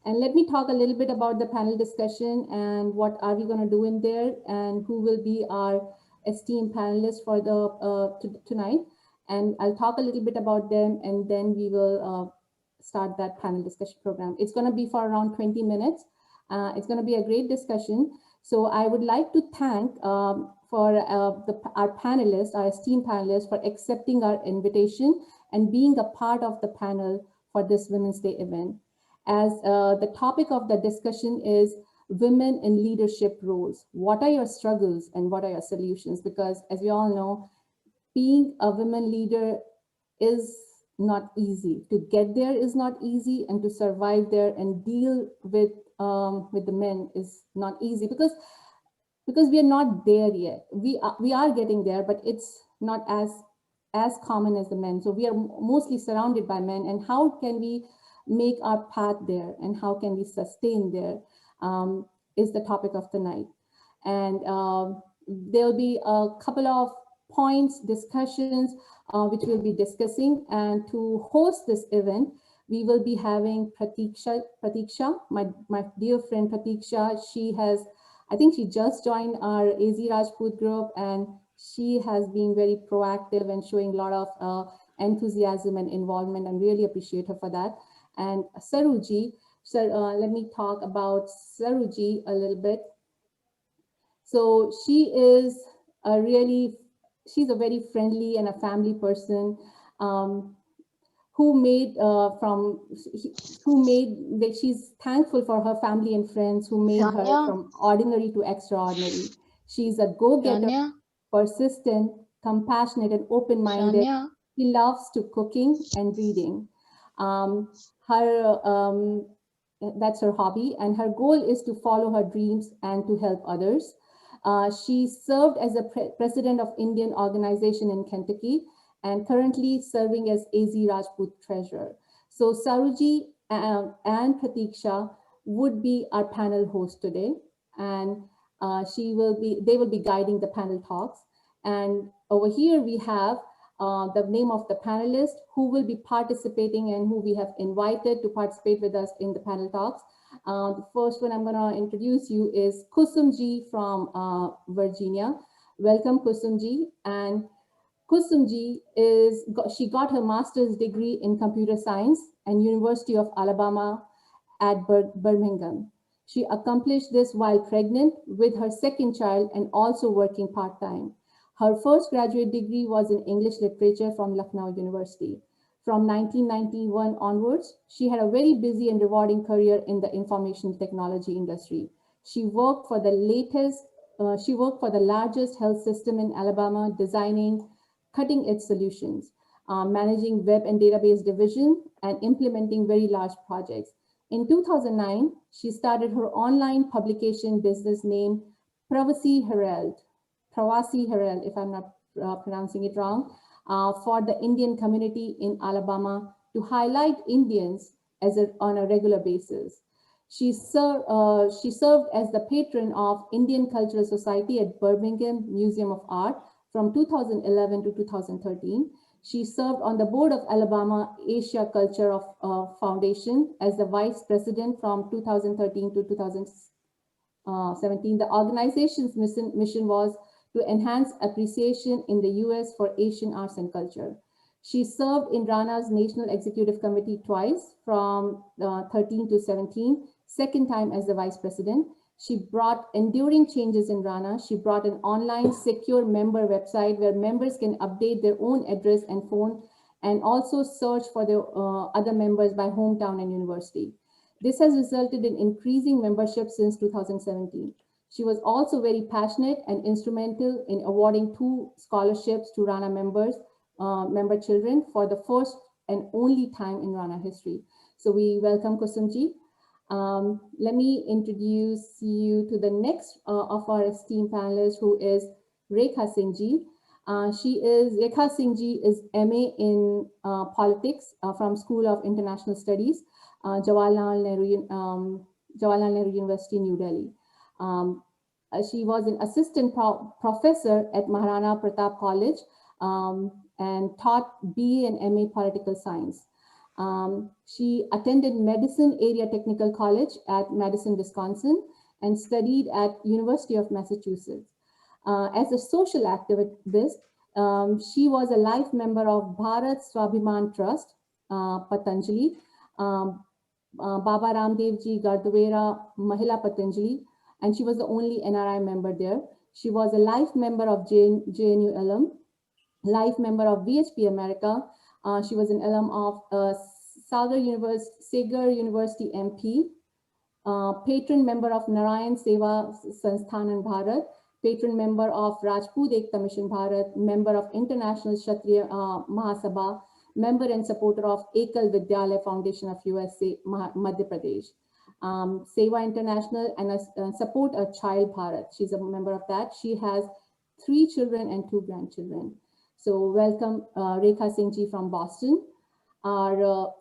And let me talk a little bit about the panel discussion and what are we going to do in there and who will be our esteemed panelists for the tonight. And I'll talk a little bit about them and then we will start that panel discussion program. It's going to be for around 20 minutes. It's going to be a great discussion. So I would like to thank our panelists, our esteemed panelists, for accepting our invitation and being a part of the panel for this Women's Day event. As the topic of the discussion is women in leadership roles. What are your struggles and what are your solutions? Because as we all know, being a women leader is not easy. To get there is not easy, and to survive there and deal with the men is not easy because we are not there yet. We are getting there, but it's not as common as the men. So we are mostly surrounded by men, and how can we make our path there and how can we sustain there is the topic of the night. And there'll be a couple of points, discussions, which we'll be discussing. And to host this event, we will be having Pratiksha, my dear friend Pratiksha. I think she just joined our AZ Rajput group, and she has been very proactive and showing a lot of enthusiasm and involvement, and really appreciate her for that. And Saruji, let me talk about Saruji a little bit. So she's a very friendly and a family person who made that she's thankful for her family and friends who made her from ordinary to extraordinary. She's a go-getter, persistent, compassionate, and open-minded. She loves to cooking and reading. That's her hobby, and her goal is to follow her dreams and to help others. She served as a president of Indian organization in Kentucky and currently serving as AZ Rajput treasurer. So Saruji and Pratiksha would be our panel host today, and they will be guiding the panel talks. And over here we have the name of the panelists who will be participating and who we have invited to participate with us in the panel talks. The first one I'm going to introduce you is Kusumji from Virginia. Welcome, Kusumji. And Kusumji she got her master's degree in computer science and University of Alabama at Birmingham. She accomplished this while pregnant with her second child and also working part-time. Her first graduate degree was in English literature from Lucknow University. From 1991 onwards, she had a very busy and rewarding career in the information technology industry. She worked for the largest health system in Alabama, designing cutting-edge solutions, managing web and database division, and implementing very large projects. In 2009, she started her online publication business named Pravasi Herald, if I'm not pronouncing it wrong, for the Indian community in Alabama to highlight Indians on a regular basis. She served as the patron of Indian Cultural Society at Birmingham Museum of Art from 2011 to 2013. She served on the board of Alabama Asia Culture Foundation as the vice president from 2013 to 2017. The organization's mission was to enhance appreciation in the US for Asian arts and culture. She served in RANA's National Executive Committee twice from 13 to 17, second time as the vice president. She brought enduring changes in RANA. She brought an online secure member website where members can update their own address and phone and also search for their other members by hometown and university. This has resulted in increasing membership since 2017. She was also very passionate and instrumental in awarding 2 scholarships to RANA member children for the first and only time in RANA history. So we welcome Kusumji. Let me introduce you to the next of our esteemed panelists, who is Rekha Singhji. Rekha Singhji is MA in politics from School of International Studies, Jawaharlal Nehru University, New Delhi. She was an assistant professor at Maharana Pratap College and taught BA and MA political science. She attended Medicine Area Technical College at Madison, Wisconsin, and studied at University of Massachusetts. As a social activist, she was a life member of Bharat Swabhiman Trust, Patanjali, Baba Ramdev Ji Gurdwara Mahila Patanjali, and she was the only NRI member there. She was a life member of JNU alum, life member of VHP America. She was an alum of Sagar University MP, patron member of Narayan Seva Sansthan in Bharat, patron member of Rajput Ekta Mission Bharat, member of International Kshatriya Mahasabha, member and supporter of Ekal Vidyalaya Foundation of USA, Madhya Pradesh. Seva International and support a Child Bharat. She's a member of that. She has 3 children and 2 grandchildren. So welcome Rekha Singh Ji from Boston. Our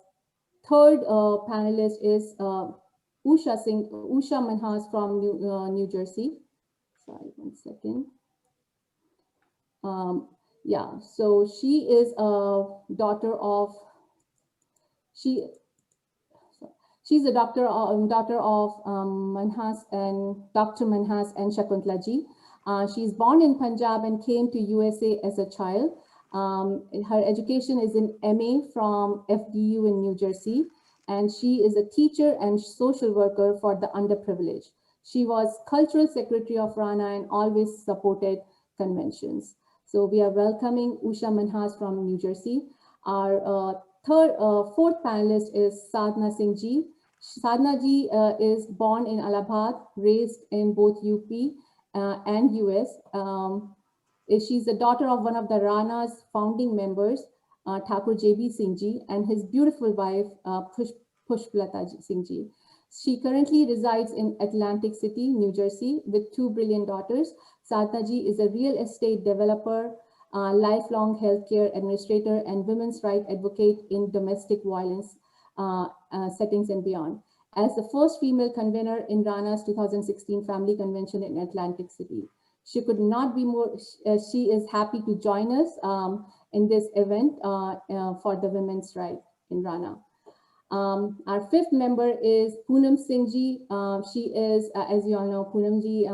third panelist is Usha Manhas from New Jersey. Sorry, one second. Yeah, so she is a daughter of, she's a daughter of Manhas and Dr. Manhas and Shakuntala Ji. She's born in Punjab and came to USA as a child. Her education is in MA from FDU in New Jersey, and she is a teacher and social worker for the underprivileged. She was cultural secretary of Rana and always supported conventions. So we are welcoming Usha Manhas from New Jersey. Our fourth panelist is Sadhna Singh Ji. Sadhna Ji is born in Allahabad, raised in both UP and US. She's the daughter of one of the Rana's founding members, Thakur J.B. Singh Ji, and his beautiful wife, Pushpalata Singh Ji. She currently resides in Atlantic City, New Jersey, with 2 brilliant daughters. Sadhna Ji is a real estate developer, lifelong healthcare administrator, and women's rights advocate in domestic violence settings and beyond. As the first female convener in Rana's 2016 Family Convention in Atlantic City. She could not be more, she is happy to join us in this event for the women's right in Rana. Our fifth member is Poonam Singh Ji. She is, as you all know, Poonam Ji,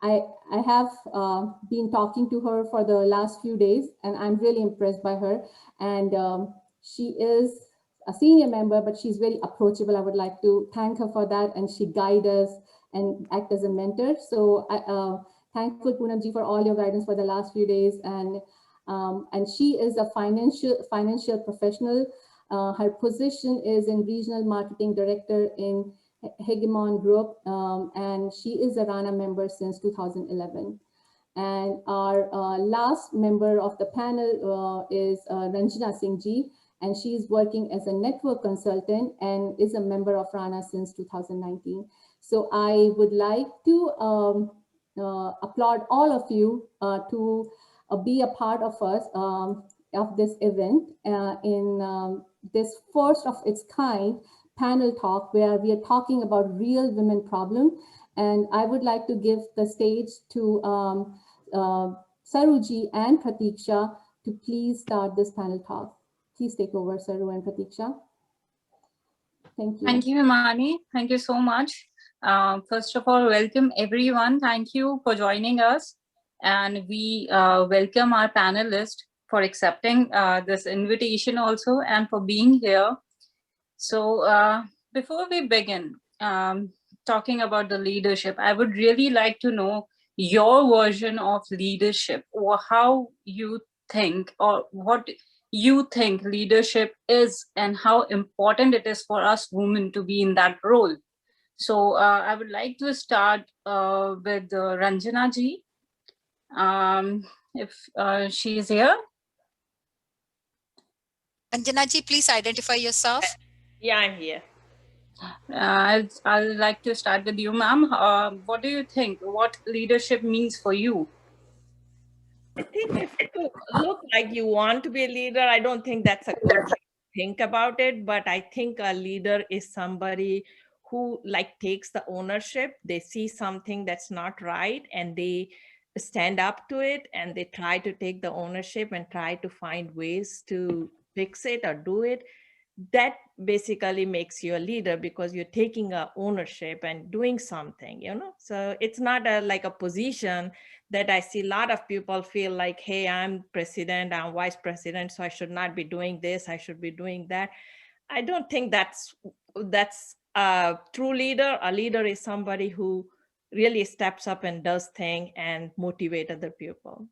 I have been talking to her for the last few days, and I'm really impressed by her. And she is a senior member, but she's very approachable. I would like to thank her for that, and she guides us and act as a mentor. So thankful, Poonam Ji, for all your guidance for the last few days. And she is a financial professional. Her position is in Regional Marketing Director in Hegemon Group, and she is a Rana member since 2011. And our last member of the panel is Ranjana Singh Ji, and she is working as a network consultant and is a member of Rana since 2019. So I would like to applaud all of you to be a part of us of this event in this first of its kind panel talk where we are talking about real women problem. And I would like to give the stage to Saruji and Pratiksha to please start this panel talk. Please take over, Saru and Pratiksha. Thank you. Thank you, Himani. Thank you so much. First of all, welcome everyone. Thank you for joining us. And we welcome our panelists for accepting this invitation also and for being here. So before we begin talking about the leadership, I would really like to know your version of leadership, or how you think, or what you think leadership is, and how important it is for us women to be in that role. So I would like to start with Ranjana Ji, if she is here. Ranjana Ji, please identify yourself. Yeah, I'm here. I'd like to start with you, ma'am. What do you think? What leadership means for you? I think if you look like you want to be a leader, I don't think that's a good way to think about it. But I think a leader is somebody who takes the ownership. They see something that's not right and they stand up to it, and they try to take the ownership and try to find ways to fix it or do it. that basically makes you a leader, because you're taking a ownership and doing something, you know. So it's not like a position that I see a lot of people feel like, hey, I'm president, I'm vice president, so I should not be doing this, I should be doing that. I don't think that's a true leader. A leader is somebody who really steps up and does things and motivate other people.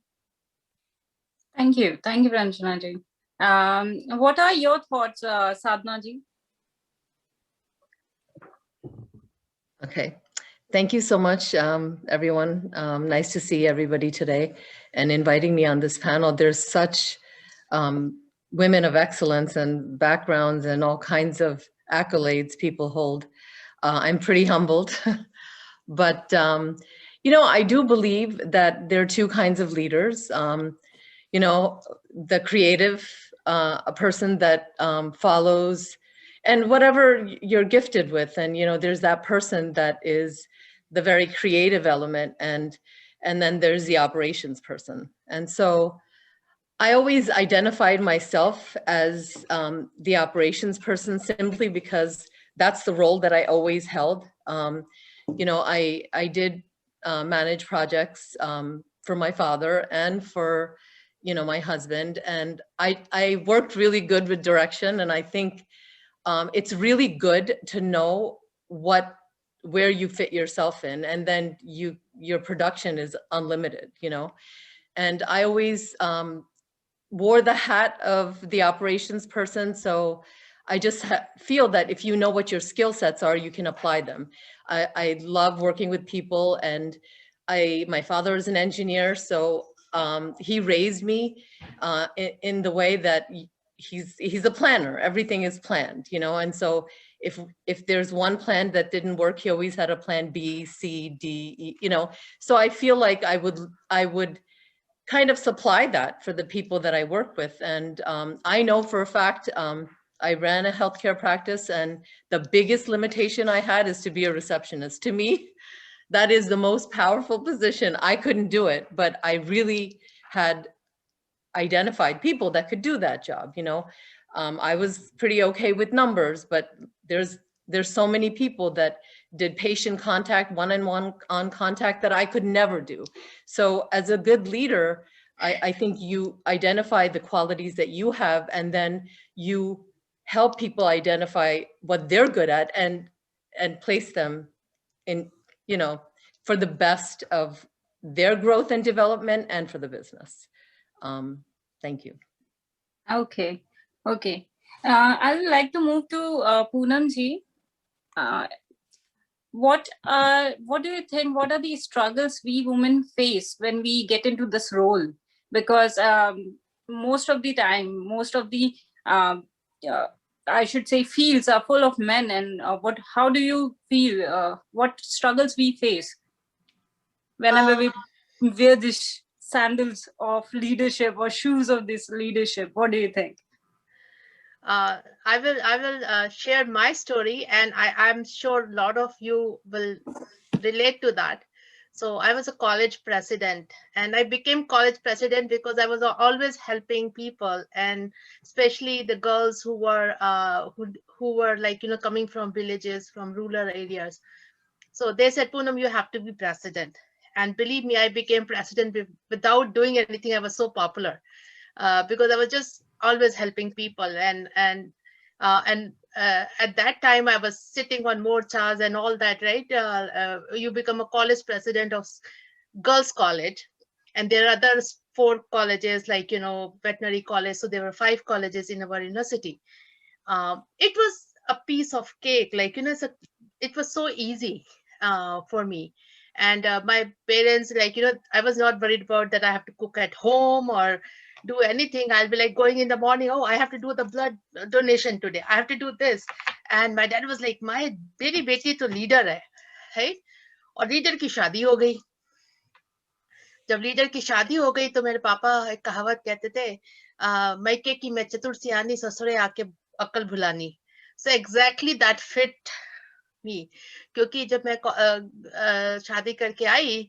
Thank you, Ranjana ji. What are your thoughts, Sadhna ji? Okay, thank you so much, everyone. Nice to see everybody today and inviting me on this panel. There's such women of excellence and backgrounds and all kinds of accolades people hold. I'm pretty humbled, but you know, I do believe that there are two kinds of leaders. You know, the creative, a person that follows, and whatever you're gifted with, and you know, there's that person that is the very creative element, and then there's the operations person. And so I always identified myself as the operations person simply because that's the role that I always held. You know, I did manage projects for my father and for, you know, my husband, and I worked really good with direction, and I think it's really good to know where you fit yourself in, and then your production is unlimited, you know. And I always wore the hat of the operations person, so I just feel that if you know what your skill sets are, you can apply them. I love working with people, and my father is an engineer, so he raised me in the way that he's a planner. Everything is planned, you know. And so if there's one plan that didn't work, he always had a plan B, C, D, E, you know. So I feel like I would kind of supply that for the people that I work with. And I know for a fact, I ran a healthcare practice, and the biggest limitation I had is to be a receptionist. To me, that is the most powerful position. I couldn't do it, but I really had identified people that could do that job, you know. I was pretty okay with numbers, but there's so many people that did patient contact, one-on-one on contact, that I could never do. So as a good leader, I think you identify the qualities that you have, and then you help people identify what they're good at and place them in, you know, for the best of their growth and development and for the business. Thank you. Okay. I would like to move to Poonam ji. What do you think? What are the struggles we women face when we get into this role? Because most of the time, most of the I should say fields are full of men. And how do you feel? What struggles we face whenever we wear these sandals of leadership or shoes of this leadership? What do you think? I will share my story, and I'm sure a lot of you will relate to that. So I was a college president, and I became college president because I was always helping people, and especially the girls who were like, you know, coming from villages, from rural areas. So they said, Poonam, you have to be president. And believe me, I became president without doing anything. I was so popular because I was just always helping people. And at that time, I was sitting on morchas and all that, right? You become a college president of girls' college. And there are other 4 colleges, like, you know, veterinary college. So there were 5 colleges in our university. It was a piece of cake, like, you know, it was so easy for me. And my parents, like, you know, I was not worried about that I have to cook at home or do anything. I'll be like going in the morning, oh, I have to do the blood donation today, I have to do this. And my dad was like, my beti beti to leader hai, right? और leader की शादी हो गई. जब leader की शादी हो गई तो मेरे पापा एक कहावत कहते थे, मैके की मैं चतुर सियानी, ससुरे आके अक्ल भुलानी. So exactly that fit me. क्योंकि जब मैं शादी करके आई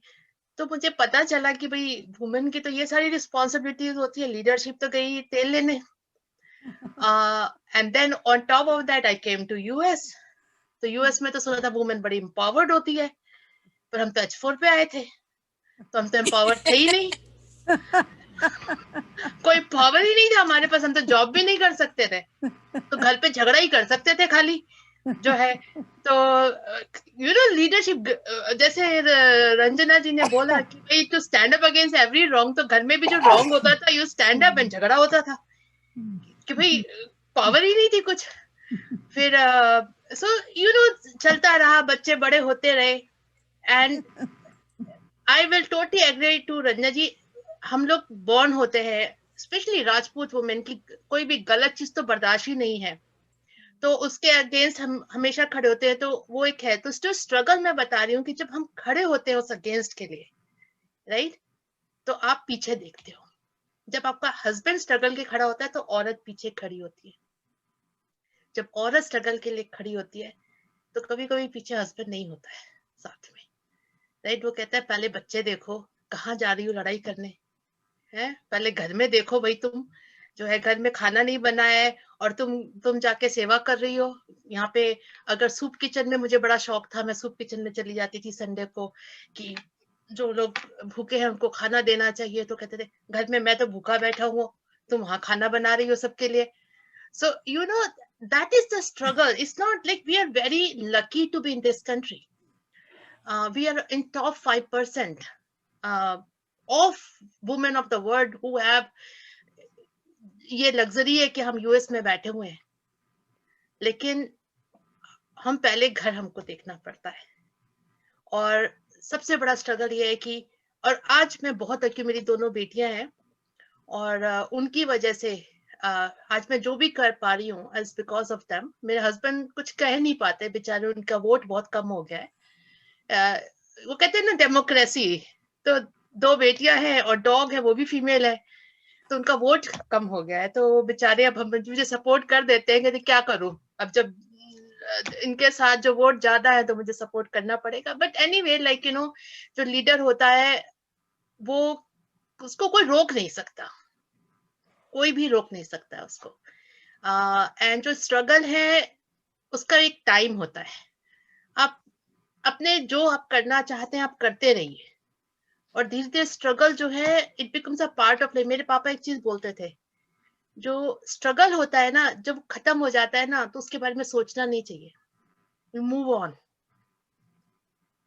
तो मुझे पता चला कि भाई वुमेन की तो ये सारी रिस्पॉन्सिबिलिटीज होती है. लीडरशिप तो गई तेल लेने, And then on top of that I came to US. तो US में तो सुना था वुमेन बड़ी empowered होती है, पर हम तो H4 पे आए थे, तो हम तो empowered थे ही नहीं। कोई पावर ही नहीं था हमारे पास, हम तो जॉब भी नहीं कर सकते थे, तो घर पे झगड़ा ही कर सकते थे खाली जो है। तो यू नो लीडरशिप, जैसे रंजना जी ने बोला कि भाई to stand up against every wrong, तो घर में भी जो रॉन्ग होता था यू स्टैंड अप एंड झगड़ा होता था कि भाई पावर ही नहीं थी कुछ। फिर सो यू नो चलता रहा, बच्चे बड़े होते रहे। And I will totally agree to Ranjana ji, हम लोग बॉर्न होते हैं, स्पेशली राजपूत वुमेन की कोई भी गलत चीज तो बर्दाश्त ही नहीं है, तो उसके अगेंस्ट हम हमेशा खड़े होते हैं। तो वो एक है, तो जो स्ट्रगल मैं बता रही हूँ कि जब हम खड़े होते हैं उस अगेंस्ट के लिए, राइट, तो आप पीछे देखते हो। जब आपका हस्बैंड स्ट्रगल के खड़ा होता है तो औरत पीछे खड़ी होती है। जब औरत स्ट्रगल के लिए खड़ी होती है तो कभी कभी पीछे हस्बैंड नहीं होता है साथ में, राइट। वो कहता है पहले बच्चे देखो, कहाँ जा रही हो लड़ाई करने, है पहले घर में देखो, भाई तुम जो है घर में खाना नहीं बनाया है और तुम जाके सेवा कर रही हो यहाँ पे। अगर सूप किचन में मुझे बड़ा शौक था, मैं सूप किचन में चली जाती थी संडे को, कि जो लोग भूखे हैं उनको खाना देना चाहिए, तो कहते थे घर में मैं तो भूखा बैठा हूँ, तुम वहां खाना बना रही हो सबके लिए। So you know that is the struggle. It's not like we are very lucky to be in this country. We are in top 5% of women of the world who have ये लग्जरी है कि हम US में बैठे हुए हैं, लेकिन हम पहले घर हमको देखना पड़ता है। और सबसे बड़ा स्ट्रगल ये है कि, और आज मैं बहुत अच्छी, मेरी दोनों बेटियां हैं और उनकी वजह से आज मैं जो भी कर पा रही हूँ इज बिकॉज ऑफ देम। मेरे हस्बैंड कुछ कह नहीं पाते बेचारे, उनका वोट बहुत कम हो गया है। वो कहते हैं ना डेमोक्रेसी, तो 2 बेटियां हैं और डॉग है वो भी फीमेल है, तो उनका वोट कम हो गया है, तो बेचारे अब हम मुझे सपोर्ट कर देते हैं कि क्या करूं, अब जब इनके साथ जो वोट ज्यादा है तो मुझे सपोर्ट करना पड़ेगा। But anyway like you know जो लीडर होता है वो, उसको कोई रोक नहीं सकता, कोई भी रोक नहीं सकता उसको। एंड जो स्ट्रगल है उसका एक टाइम होता है, आप अपने जो आप करना चाहते हैं आप करते रहिए, और धीरे धीरे स्ट्रगल जो है it becomes a part of life. मेरे पापा एक चीज बोलते थे, जो स्ट्रगल होता है ना जब खत्म हो जाता है ना तो उसके बारे में सोचना नहीं चाहिए, you move on,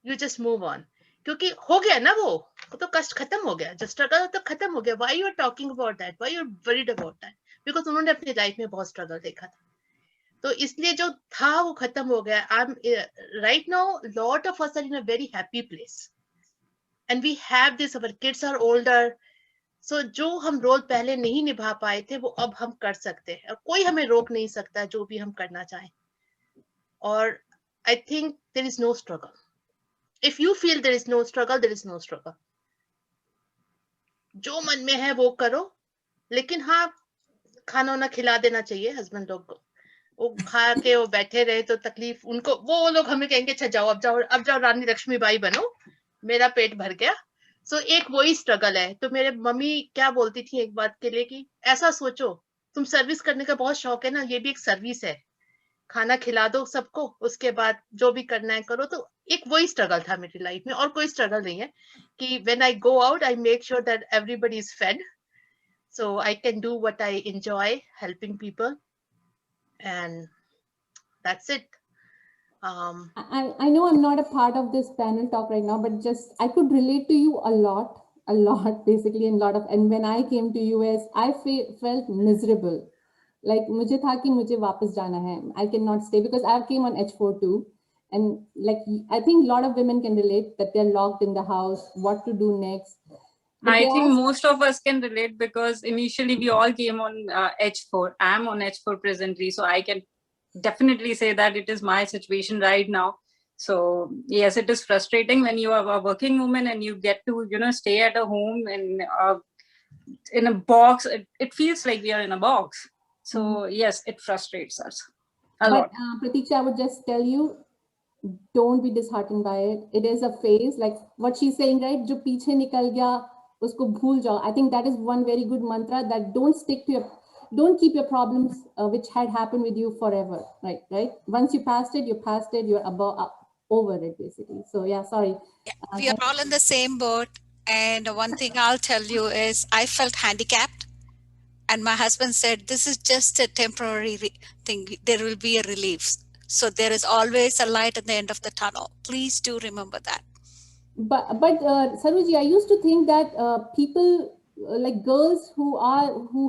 you just move on, क्योंकि हो गया ना वो तो कष्ट खत्म हो गया, जो स्ट्रगल तो खत्म हो गया। Why you are talking about that, why you are worried about that, because उन्होंने अपनी लाइफ में बहुत स्ट्रगल देखा था, तो इसलिए जो था वो खत्म हो गया। I am right now lot of us are in a very happy place and we have this, our kids are older, so जो हम रोल पहले नहीं निभा पाए थे वो अब हम कर सकते हैं, और कोई हमें रोक नहीं सकता जो भी हम करना चाहें। और I think there is no struggle, if you feel there is no struggle, there is no struggle. जो मन में है वो करो, लेकिन हाँ खाना वाना खिला देना चाहिए हस्बैंड लोग को, वो खा के वो बैठे रहे तो तकलीफ उनको, वो लोग हमें कहेंगे अच्छा जाओ अब जाओ रानी लक्ष्मीबाई बनो, मेरा पेट भर गया। सो एक वही स्ट्रगल है। तो मेरे मम्मी क्या बोलती थी एक बात के लिए कि ऐसा सोचो, तुम सर्विस करने का बहुत शौक है ना, ये भी एक सर्विस है, खाना खिला दो सबको, उसके बाद जो भी करना है करो। तो एक वही स्ट्रगल था मेरी लाइफ में, और कोई स्ट्रगल नहीं है कि when I go out I make sure that everybody is fed, so I can do what I enjoy, helping people, and that's it. I know I'm not a part of this panel talk right now, but just I could relate to you a lot basically, and lot of, and when I came to US I felt miserable, like मुझे था कि मुझे वापस जाना है, I cannot stay because I came on H4 too, and like I think a lot of women can relate that they're locked in the house, what to do next. But I they think ask- most of us can relate because initially we all came on H4. I'm on H4 presently, so I can definitely say that it is my situation right now. So yes, it is frustrating when you are a working woman and you get to, you know, stay at a home in a box. It feels like we are in a box. So yes, it frustrates us a lot. But Pratiksha, I would just tell you, don't be disheartened by it. It is a phase, like what she's saying, right? जो पीछे निकल गया उसको भूल जाओ. I think that is one very good mantra, that don't stick to your, don't keep your problems which had happened with you forever, right? Once you passed it, you're over it basically. So yeah, sorry. We are all in the same boat. And one thing I'll tell you is I felt handicapped. And my husband said, this is just a temporary thing. There will be a relief. So there is always a light at the end of the tunnel. Please do remember that. But Saruji, I used to think that people like girls who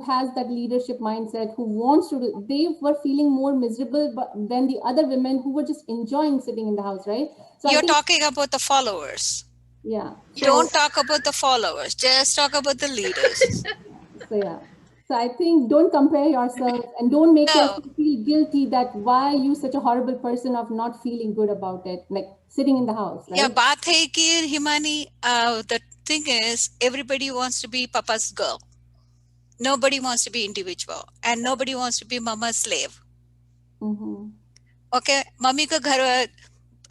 has that leadership mindset, who wants to do, they were feeling more miserable than the other women who were just enjoying sitting in the house, right? So you're talking about the followers. Yeah. Don't talk about the followers. Just talk about the leaders. So yeah. So I think don't compare yourself and don't make yourself feel guilty that why you such a horrible person of not feeling good about it, like sitting in the house. Right? Yeah, baat hai ki Himani, the thing is everybody wants to be papa's girl. Nobody wants to be individual and nobody wants to be mama's slave. Okay, mummy ko ghar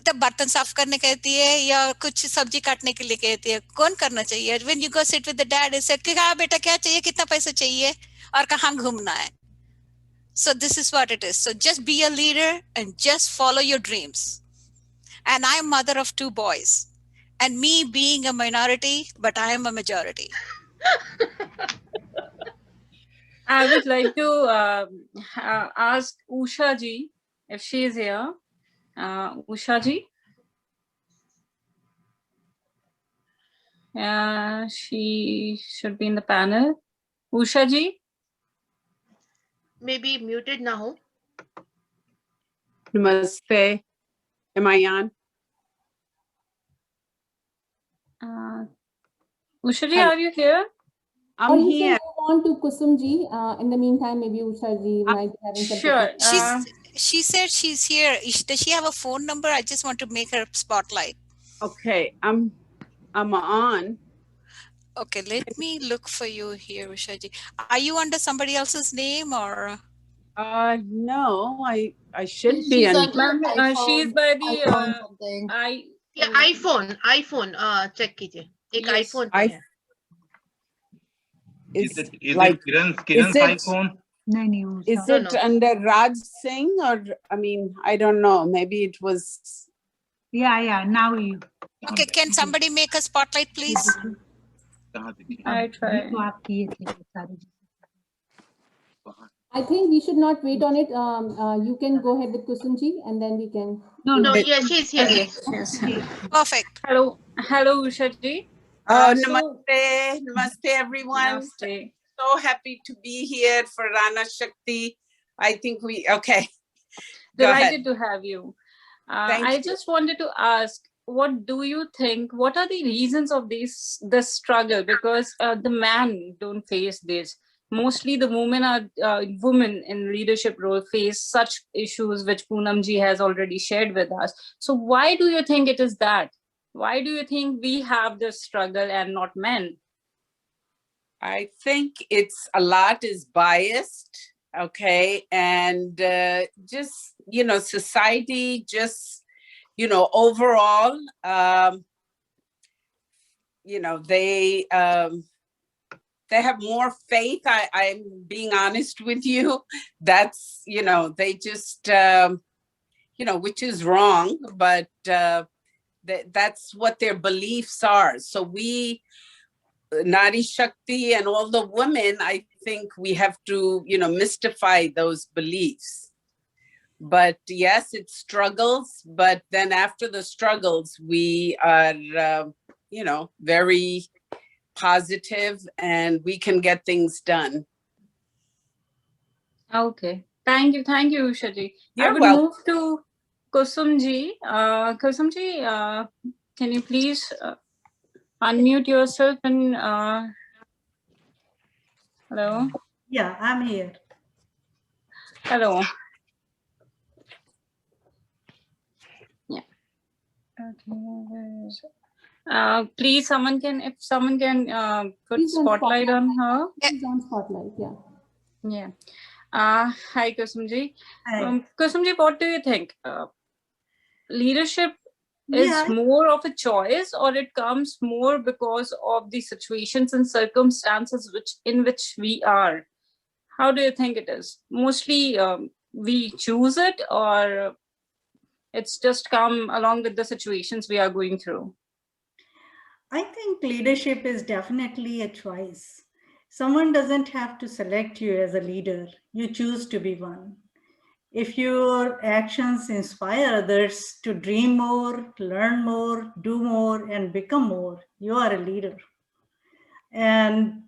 तब बर्तन साफ करने कहती है या कुछ सब्जी काटने के लिए कहती है, कौन करना चाहिए? When you go sit with the dad, he said कि हाँ बेटा क्या चाहिए, कितना पैसा चाहिए और कहाँ घूमना है. So this is what it is. So just be a leader and just follow your dreams. And I'm mother of 2 boys, and me being a minority, but I am a majority. I would like to ask Usha ji if she is here. Usha ji? She should be in the panel. Usha ji? Maybe muted now. Namaste. Am I on? Usha ji, are you here? I'm or you here. can move on to Kusum ji. In the meantime, maybe Usha ji might be having some Sure. She said she's here. Does she have a phone number? I just want to make her spotlight. Okay, I'm on. Okay, let me look for you here, Ushaji. Are you under somebody else's name or? No, I should be on. She's by the iPhone. Check कीजिए. एक Yes. iPhone पे है. Is it like, Kiran's iPhone? Is it under Raj Singh or, I mean, I don't know. Maybe it was. Yeah. Now you. Okay, can somebody make a spotlight, please? I try. I think we should not wait on it. You can go ahead with Kusum ji, and then we can. No, yeah, she's here. Yes. Perfect. Hello, Usha ji. Namaste, everyone. Namaste. So happy to be here for Rana Shakti. I think okay. Delighted to have you. I you. just wanted to ask, what do you think? What are the reasons of this struggle? Because the man don't face this. Mostly the women in leadership role face such issues which Poonam ji has already shared with us. So why do you think it is that? Why do you think we have this struggle and not men? I think a lot is biased, okay? And just, society just, overall, they have more faith. I'm being honest with you. That's, they just, which is wrong, but that's what their beliefs are. So we, Nari Shakti and all the women, I think we have to, mystify those beliefs. But yes, it struggles. But then after the struggles, we are, very positive and we can get things done. Okay. Thank you, Usha ji. You're I would welcome. move to Kusum ji. Kusum ji, can you please unmute yourself and hello? Yeah, I'm here. Hello. Yeah. Okay. Please, if someone can put Please on spotlight on her. She's on spotlight, yeah. Yeah. Hi, Kusum ji. Kusum ji, what do you think? Leadership is more of a choice, or it comes more because of the situations and circumstances in which we are? How do you think it is? Mostly we choose it, or it's just come along with the situations we are going through? I think leadership is definitely a choice. Someone doesn't have to select you as a leader. You choose to be one. If your actions inspire others to dream more, learn more, do more, and become more, you are a leader. And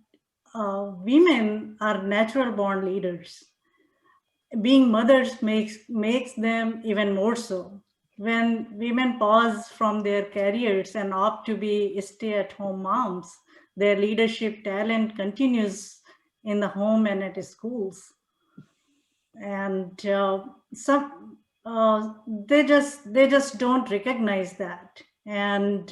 women are natural born leaders. Being mothers makes them even more so. When women pause from their careers and opt to be stay-at-home moms, their leadership talent continues in the home and at schools. And they just don't recognize that. And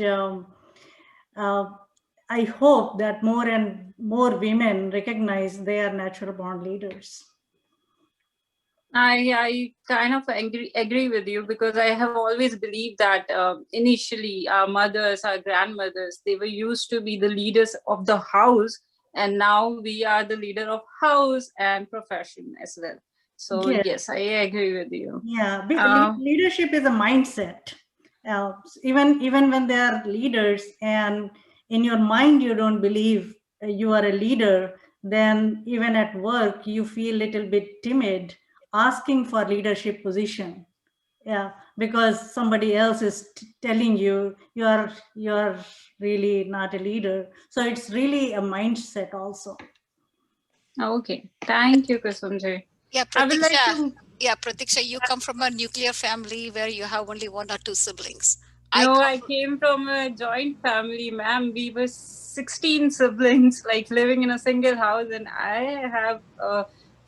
I hope that more and more women recognize they are natural born leaders. I kind of agree with you, because I have always believed that initially our mothers, our grandmothers, they were used to be the leaders of the house, and now we are the leader of house and profession as well. So yes, I agree with you. Yeah, leadership is a mindset. Even when they are leaders and in your mind you don't believe you are a leader, then even at work you feel a little bit timid asking for leadership position. Yeah, because somebody else is telling you you're really not a leader. So it's really a mindset also. Okay, thank you, Kusumji. Yeah, I would like Pratiksha. to. Yeah, Pratiksha, you come from a nuclear family where you have only 1 or 2 siblings. No, I came from a joint family, ma'am. We were 16 siblings, like living in a single house, and I have a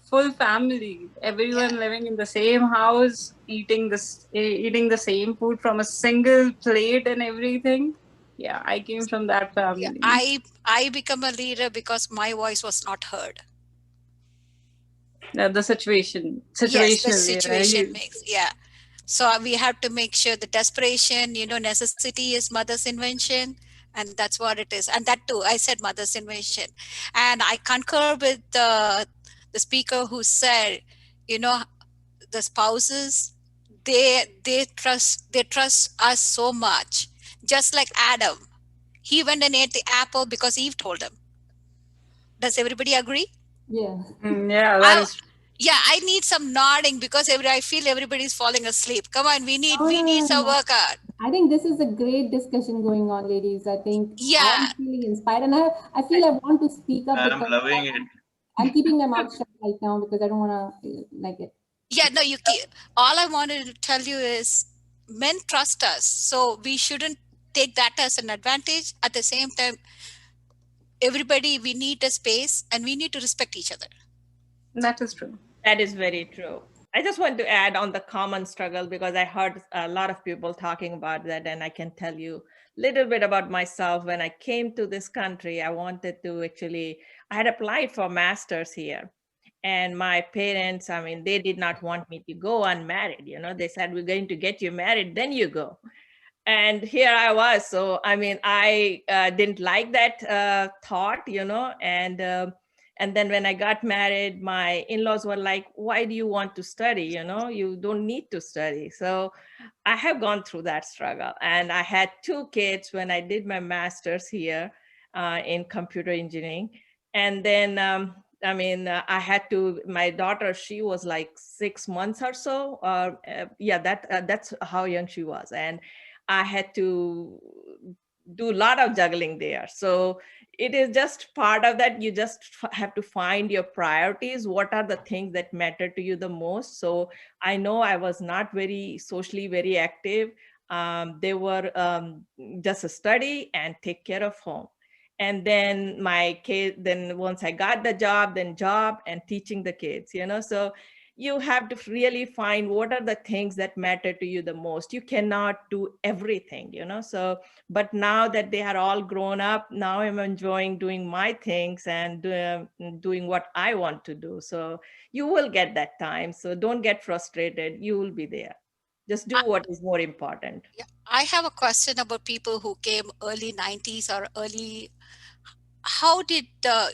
full family. Everyone living in the same house, eating the same food from a single plate and everything. Yeah, I came from that family. Yeah, I become a leader because my voice was not heard. The situation. Yes, the situation makes, yeah. So we have to make sure the desperation, necessity is mother's invention. And that's what it is. And that too, I said mother's invention. And I concur with the speaker who said, the spouses, they trust us so much. Just like Adam. He went and ate the apple because Eve told him. Does everybody agree? Yeah. Yeah, that is. Yeah, I need some nodding because I feel everybody's falling asleep. Come on, we need some workout. I think this is a great discussion going on, ladies. I think I'm feeling inspired, and I feel I want to speak up. I'm loving it. I'm keeping my mouth shut right now because I don't want to like it. Yeah, no, you keep. All I wanted to tell you is men trust us, so we shouldn't take that as an advantage. At the same time, everybody, we need a space and we need to respect each other. That is true. That is very true. I just want to add on the common struggle because I heard a lot of people talking about that, and I can tell you a little bit about myself. When I came to this country, I had applied for master's here. And my parents, they did not want me to go unmarried. They said, we're going to get you married, then you go. And here I was. So, I didn't like that thought, and then when I got married, my in-laws were like, why do you want to study? You don't need to study. So I have gone through that struggle. And I had 2 kids when I did my master's here in computer engineering. And then, I had to, my daughter, she was like 6 months or so. That's how young she was. And I had to do a lot of juggling there. So it is just part of that. You just have to find your priorities. What are the things that matter to you the most? So I know I was not socially very active. They were just a study and take care of home. And then my kid, then once I got the job, then job and teaching the kids, so you have to really find what are the things that matter to you the most. You cannot do everything, so, but now that they are all grown up, now I'm enjoying doing my things and doing what I want to do. So you will get that time. So don't get frustrated. You will be there. Just do what is more important. Yeah. I have a question about people who came early 90s or early. How did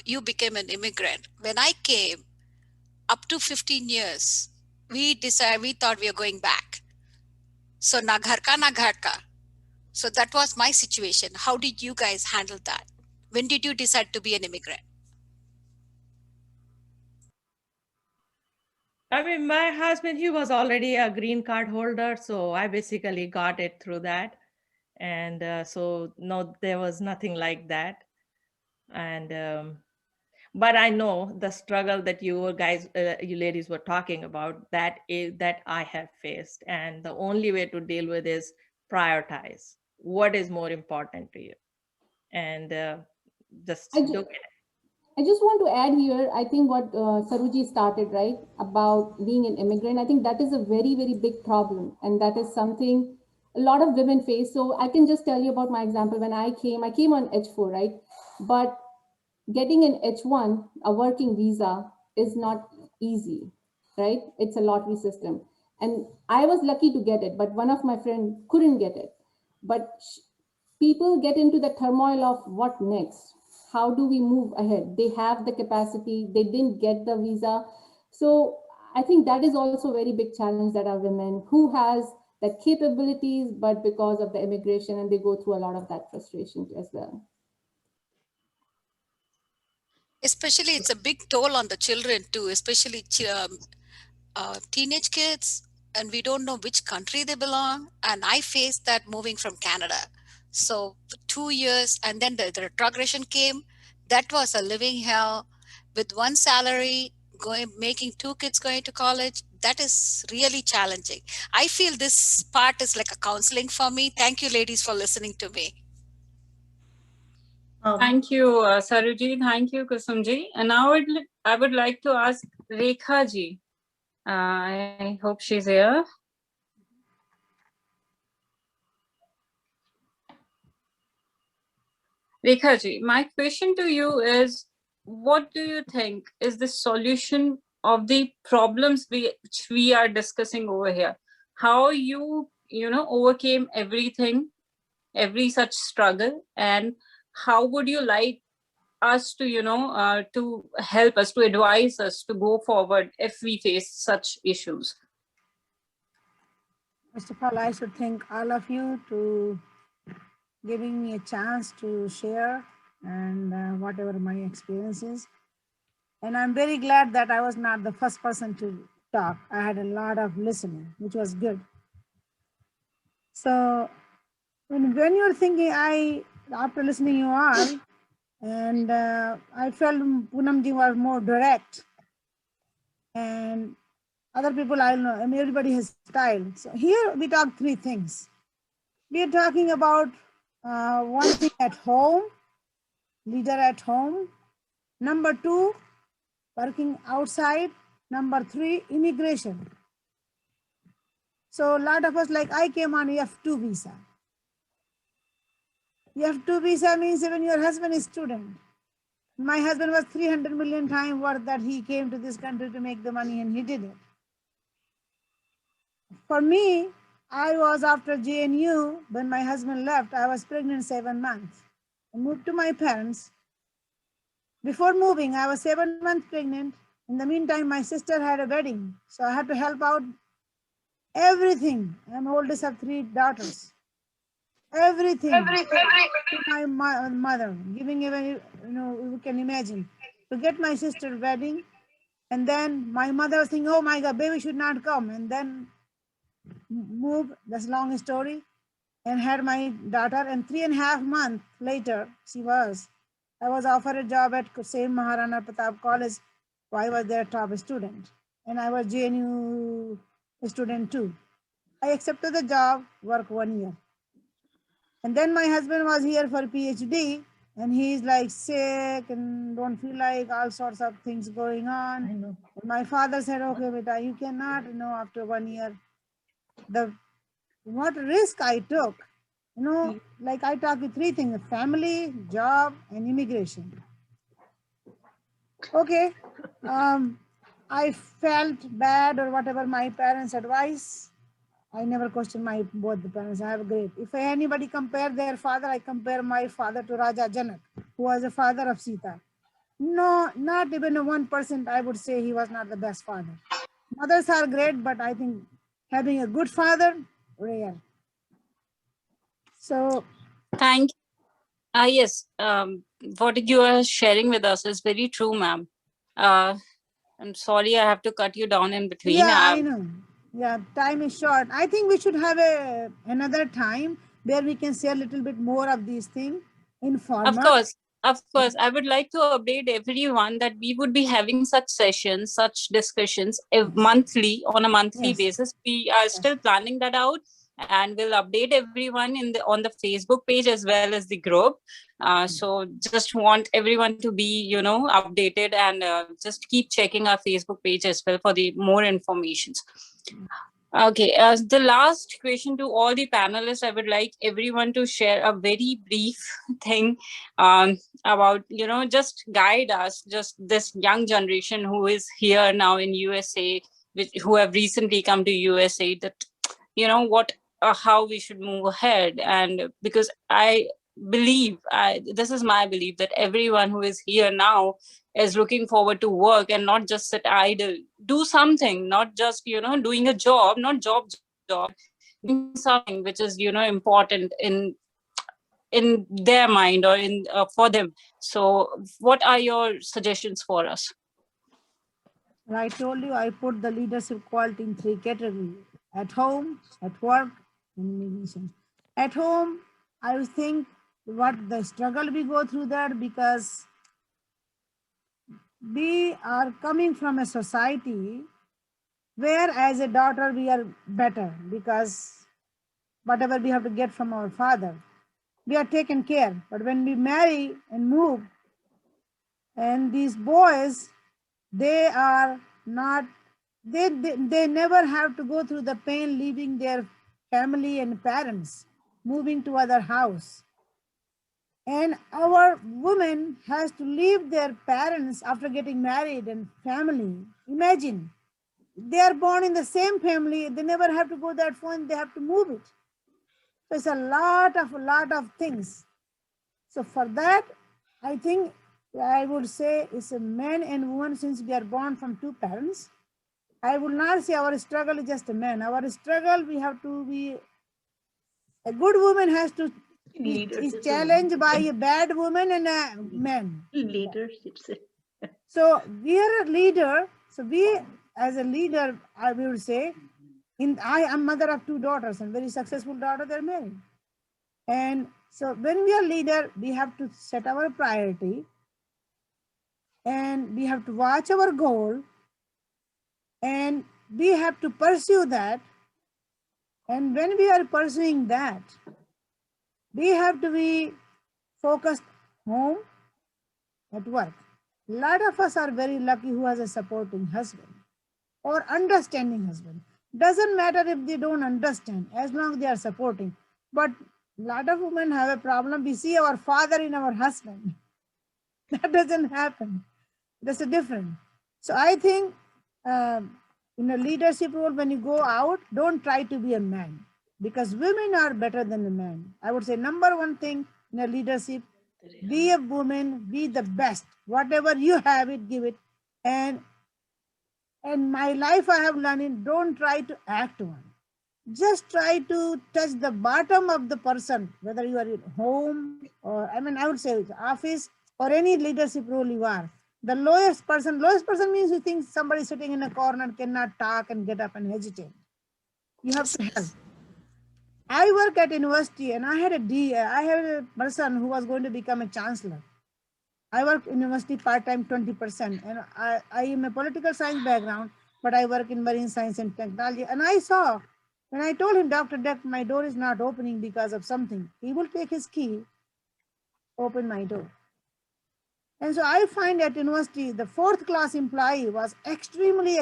you become an immigrant? When I came, up to 15 years, we thought we were going back. So na ghar ka, na ghat ka. So that was my situation. How did you guys handle that? When did you decide to be an immigrant? I mean, my husband, he was already a green card holder, so I basically got it through that. And so no, there was nothing like that. And but I know the struggle that you guys, you ladies were talking about, that I have faced. And the only way to deal with is prioritize what is more important to you, and just I, do ju- it. I just want to add here, I think what Saruji started, right, about being an immigrant, I think that is a very, very big problem. And that is something a lot of women face. So I can just tell you about my example. When I came on H4, right? But getting an H1, a working visa, is not easy, right? It's a lottery system. And I was lucky to get it, but one of my friends couldn't get it. But people get into the turmoil of what next? How do we move ahead? They have the capacity, they didn't get the visa. So I think that is also a very big challenge that our women who has the capabilities, but because of the immigration, and they go through a lot of that frustration as well. Especially, it's a big toll on the children too, especially teenage kids, and we don't know which country they belong. And I faced that moving from Canada. So for 2 years, and then the retrogression came. That was a living hell. With one salary, making 2 kids going to college, that is really challenging. I feel this part is like a counseling for me. Thank you, ladies, for listening to me. Thank you, Saruji. Thank you, Kusumji. And now I would like to ask Rekha ji. I hope she's here. Rekha ji, my question to you is, what do you think is the solution of the problems which we are discussing over here? How you overcame everything, every such struggle, and how would you like us to to help us, to advise us to go forward if we face such issues? First of all, I should thank all of you to giving me a chance to share and whatever my experience is. And I'm very glad that I was not the first person to talk. I had a lot of listening, which was good. So when you're thinking, after listening you all, and I felt Poonamji was more direct, and other people, I don't know, I mean, everybody has style. So here we talk 3 things. We are talking about one thing at home, leader at home. Number 2, working outside. Number 3, immigration. So a lot of us, like I came on F2 visa. F2 visa means even your husband is student. My husband was 300 million times worth that he came to this country to make the money, and he did it. For me, I was after JNU, when my husband left, I was pregnant 7 months. I moved to my parents. Before moving, I was 7 months pregnant. In the meantime, my sister had a wedding, so I had to help out everything. I'm oldest of 3 daughters. Everything to my mother, giving even, you can imagine, to get my sister wedding. And then my mother was thinking, oh my God, baby should not come. And then moved, that's a long story, and had my daughter. And 3.5 months later, I was offered a job at same Maharana Pratap College. I was their top student, and I was JNU student too. I accepted the job, worked 1 year. And then my husband was here for PhD, and he's like sick and don't feel like, all sorts of things going on. I know. My father said, okay, beta, you cannot, after 1 year. What risk I took, like I talk you 3 things: family, job, and immigration. Okay. I felt bad or whatever my parents' advice. I never question both the parents. I have great. If anybody compare their father, I compare my father to Raja Janak, who was the father of Sita. No, not even a 1%, I would say he was not the best father. Mothers are great, but I think having a good father, rare. So Thank yes, what you are sharing with us is very true, ma'am. I'm sorry I have to cut you down in between. yeah, I know. Yeah, time is short. I think we should have another time where we can say a little bit more of these things in Of format. course, of course. I would like to update everyone that we would be having such sessions, such discussions monthly, on a monthly Yes. basis. We are still planning that out, and we'll update everyone in the on the Facebook page as well as the group. So just want everyone to be, updated, and just keep checking our Facebook page as well for the more informations. Okay, as the last question to all the panelists, I would like everyone to share a very brief thing about, just guide us, just this young generation who is here now in USA, who have recently come to USA, that, what, how we should move ahead. And because I believe, this is my belief, that everyone who is here now is looking forward to work and not just sit idle. Do something, not just doing a job, not job, doing something which is important in their mind, or in for them. So what are your suggestions for us? I told you I put the leadership quality in 3 categories: at home, at work, and in mission. At home, I think what the struggle we go through there, because we are coming from a society where as a daughter we are better, because whatever we have to get from our father, we are taken care. But when we marry and move, and these boys, they are not, they never have to go through the pain leaving their family and parents, moving to other house. And our woman has to leave their parents after getting married and family. Imagine, they are born in the same family, they never have to go that far, and they have to move it. So it's a lot of things. So for that, I think I would say it's a man and woman, since we are born from 2 parents. I would not say our struggle is just a man. Our struggle, we have to be, a good woman has to is challenged by a bad woman and a man. Leadership. So we are a leader. So we, as a leader, I would say, I am mother of 2 daughters, and very successful daughter, they're married. And so when we are leader, we have to set our priority, and we have to watch our goal, and we have to pursue that. And when we are pursuing that, we have to be focused home, at work. A lot of us are very lucky who has a supporting husband or understanding husband. Doesn't matter if they don't understand, as long as they are supporting. But a lot of women have a problem. We see our father in our husband. That doesn't happen. That's a difference. So I think in a leadership role, when you go out, don't try to be a man, because women are better than a man. I would say number 1 thing in a leadership, be a woman, be the best. Whatever you have it, give it. And my life, I have learned it, don't try to act one. Just try to touch the bottom of the person, whether you are at home or, I would say office, or any leadership role you are. The lowest person means you think somebody sitting in a corner cannot talk and get up and hesitate. You have to help. I work at university, and I had a person who was going to become a chancellor. I work in university part-time 20%, and I am a political science background, but I work in marine science and technology. And I saw, when I told him, Dr. Duck, my door is not opening because of something, he will take his key, open my door. And so I find at university, the 4th class employee was extremely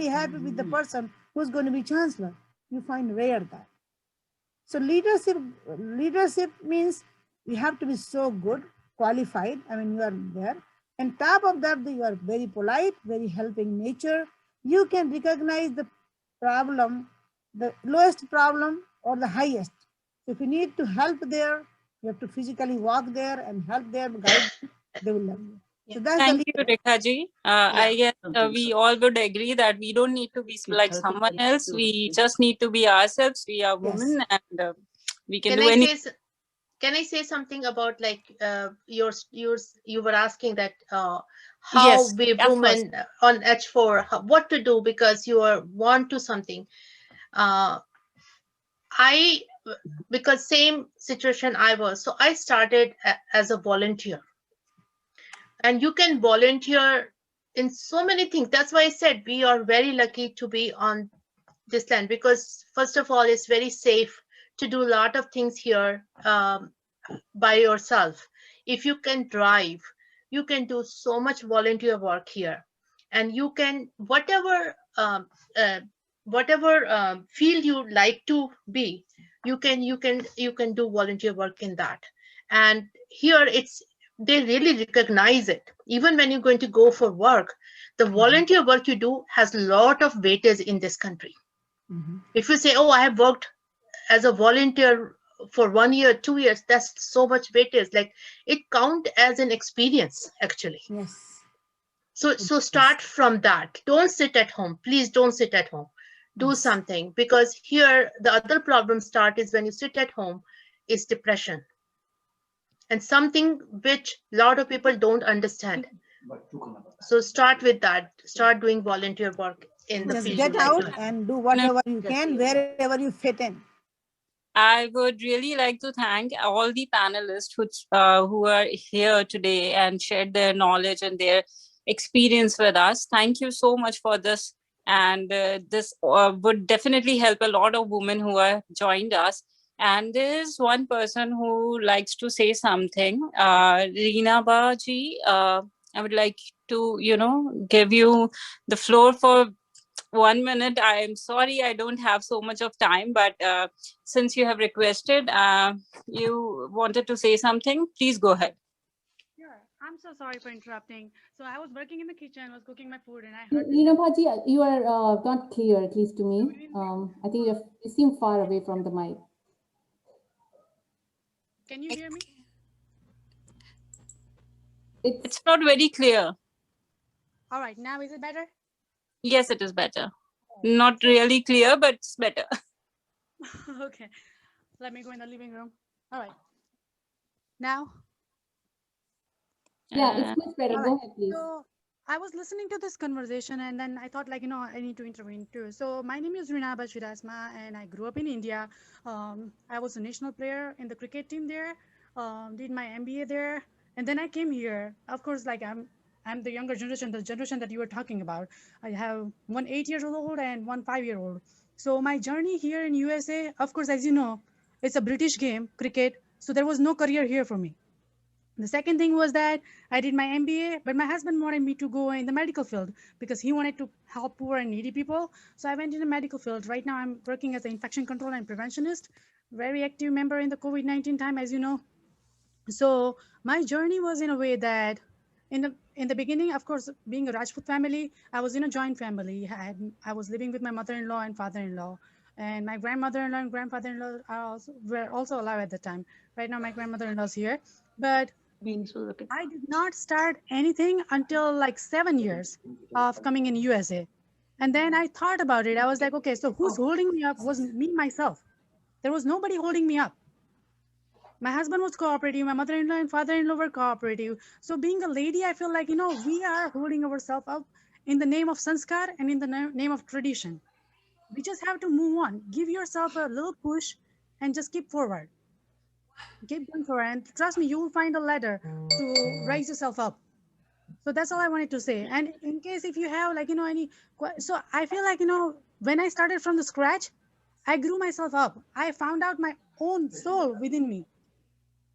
happy with the person who's going to be chancellor. You find rare that. So leadership means you have to be so good, qualified. You are there. And top of that, you are very polite, very helping nature. You can recognize the problem, the lowest problem or the highest. If you need to help there, you have to physically walk there and help them, guide them, they will love you. So that's Thank the you, Rekha ji. I guess we all would agree that we don't need to be like someone else. We just need to be ourselves. We are women, and we can do anything. Can I say something about like you were asking that how Yes, we of course. women on H4 what to do because you are want to something. Because same situation I was, so I started as a volunteer, and you can volunteer in so many things. That's why I said we are very lucky to be on this land, because first of all it's very safe to do a lot of things here by yourself. If you can drive, you can do so much volunteer work here, and you can whatever field you like to be, you can do volunteer work in that. And here they really recognize it. Even when you're going to go for work, the volunteer work you do has a lot of weightage in this country. If you say, oh, I have worked as a volunteer for 1 year, 2 years, that's so much weightage. Like it count as an experience actually. Yes. So start from that. Don't sit at home. Please don't sit at home. Do something, because here the other problem start is when you sit at home is depression. And something which a lot of people don't understand. So start with that. Start doing volunteer work in the Just field. get out and do whatever you can, wherever you fit in. I would really like to thank all the panelists who are here today and shared their knowledge and their experience with us. Thank you so much for this. And this would definitely help a lot of women who are joined us. And there's one person who likes to say something. Reena Baji, I would like to, give you the floor for 1 minute. I am sorry I don't have so much of time, but since you have requested, you wanted to say something, please go ahead. Sure. I'm so sorry for interrupting. So I was working in the kitchen, I was cooking my food, and I heard. Reena Bhaji, you are not clear, at least to me. I think you seem far away from the mic. Can you hear me? It's not very clear. All right, now is it better? Yes, it is better. Not really clear, but it's better. Okay, let me go in the living room. All right. Now? Yeah, it's much better. Go ahead, please. So I was listening to this conversation, and then I thought, I need to intervene too. So my name is Reena Baji Rasma, and I grew up in India. I was a national player in the cricket team there, did my MBA there, and then I came here. Of course, I'm the younger generation, the generation that you were talking about. I have one 8-year-old and one 5-year-old. So my journey here in USA, of course, as you know, it's a British game, cricket. So there was no career here for me. The second thing was that I did my MBA, but my husband wanted me to go in the medical field because he wanted to help poor and needy people. So I went in the medical field. Right now I'm working as an infection control and preventionist, very active member in the COVID-19 time, as you know. So my journey was in a way that in the beginning, of course, being a Rajput family, I was in a joint family. I was living with my mother-in-law and father-in-law, and my grandmother-in-law and grandfather-in-law were also alive at the time. Right now, my grandmother-in-law is here, but I did not start anything until like 7 years of coming in USA. And then I thought about it. I was like, okay, so who's holding me up was me, myself. There was nobody holding me up. My husband was cooperative. My mother-in-law and father-in-law were cooperative. So being a lady, I feel like, we are holding ourselves up in the name of sanskar and in the name of tradition. We just have to move on. Give yourself a little push and just keep forward. Keep going forward. And trust me, you will find a ladder to raise yourself up. So that's all I wanted to say. And in case if you have so I feel like, when I started from the scratch, I grew myself up. I found out my own soul within me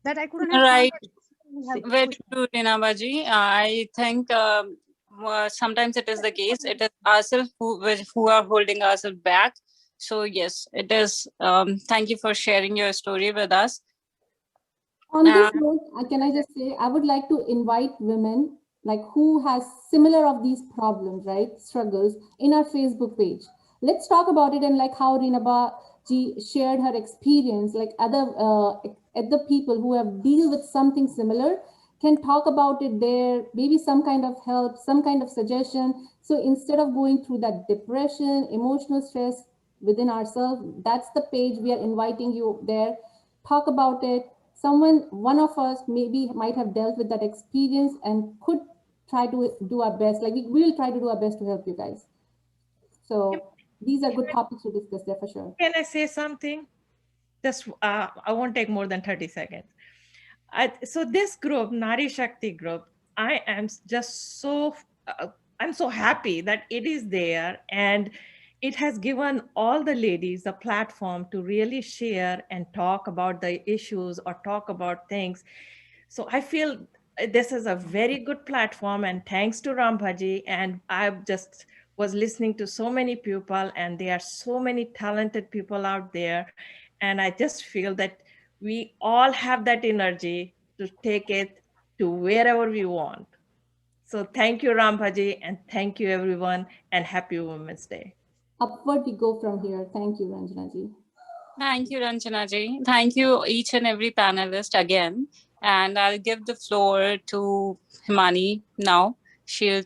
that I couldn't have. Right. Very true, Reena Baji. I think sometimes it is the case. It is ourselves who are holding ourselves back. So yes, it is. Thank you for sharing your story with us. On this note, can I just say, I would like to invite women who has similar of these problems, right, struggles, in our Facebook page. Let's talk about it, and how Reena Baji shared her experience, other people who have dealt with something similar can talk about it there, maybe some kind of help, some kind of suggestion. So instead of going through that depression, emotional stress within ourselves, that's the page we are inviting you there. Talk about it. One of us maybe might have dealt with that experience and could try to do our best. Like we will try to do our best to help you guys. So these are good topics to discuss there for sure. Can I say something? Just, I won't take more than 30 seconds. So this group, Nari Shakti group, I am just so, I'm so happy that it is there, and it has given all the ladies a platform to really share and talk about the issues or talk about things. So I feel this is a very good platform, and thanks to Rambhaji. And I just was listening to so many people, and there are so many talented people out there. And I just feel that we all have that energy to take it to wherever we want. So thank you, Rambhaji, and thank you, everyone, and happy Women's Day. Upward we go from here. Thank you, Ranjana ji. Thank you, Ranjana ji. Thank you, each and every panelist again. And I'll give the floor to Himani now. She'll